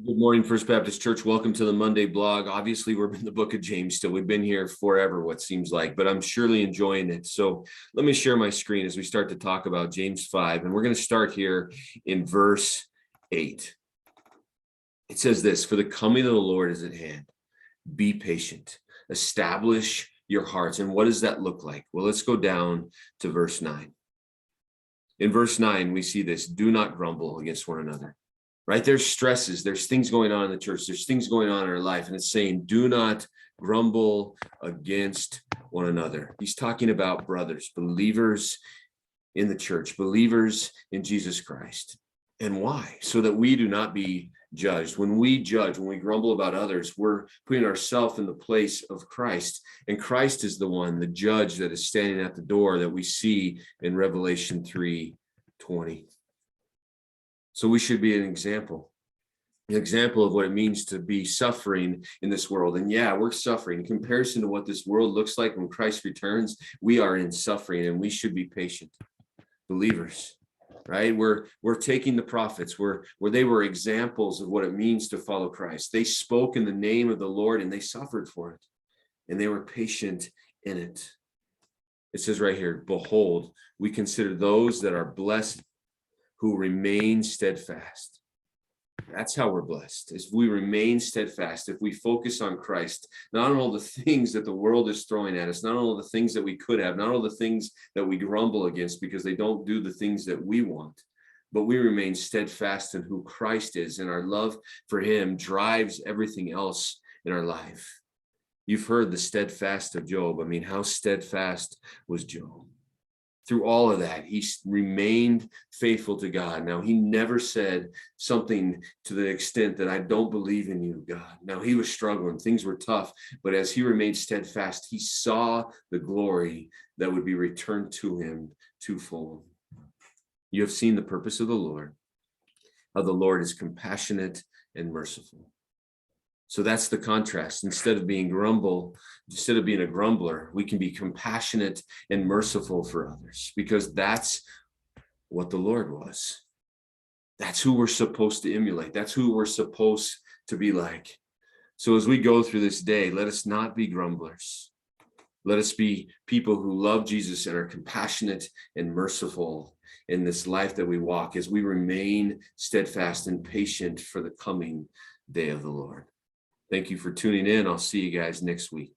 Good morning, First Baptist Church. Welcome to the Monday blog. Obviously, we're in the book of James still. We've been here forever, what seems like, but I'm surely enjoying it. So let me share my screen as we start to talk about James 5. And we're going to start here in verse 8. It says this, "For the coming of the Lord is at hand. Be patient. Establish your hearts." And what does that look like? Well, let's go down to verse 9. In verse 9, we see this: "Do not grumble against one another." Right? There's stresses, there's things going on in the church, there's things going on in our life. And it's saying, do not grumble against one another. He's talking about brothers, believers in the church, believers in Jesus Christ. And why? So that we do not be judged. When we judge, when we grumble about others, we're putting ourselves in the place of Christ. And Christ is the one, the judge that is standing at the door that we see in Revelation 3:20. So we should be an example of what it means to be suffering in this world. And yeah, we're suffering in comparison to what this world looks like when Christ returns. We are in suffering, and we should be patient believers, right? We're taking the prophets where they were examples of what it means to follow Christ. They spoke in the name of the Lord and they suffered for it, and they were patient in it. It says right here, "Behold, we consider those that are blessed who remain steadfast." That's how we're blessed, is we remain steadfast. If we focus on Christ, not on all the things that the world is throwing at us, not on all the things that we could have, not all the things that we grumble against because they don't do the things that we want, but we remain steadfast in who Christ is, and our love for him drives everything else in our life. You've heard the steadfast of Job. I mean, how steadfast was Job? Through all of that, he remained faithful to God. Now, he never said something to the extent that, "I don't believe in you, God." Now, he was struggling. Things were tough. But as he remained steadfast, he saw the glory that would be returned to him twofold. You have seen the purpose of the Lord, how the Lord is compassionate and merciful. So that's the contrast. Instead of being a grumbler, we can be compassionate and merciful for others, because that's what the Lord was. That's who we're supposed to emulate. That's who we're supposed to be like. So as we go through this day, let us not be grumblers. Let us be people who love Jesus and are compassionate and merciful in this life that we walk, as we remain steadfast and patient for the coming day of the Lord. Thank you for tuning in. I'll see you guys next week.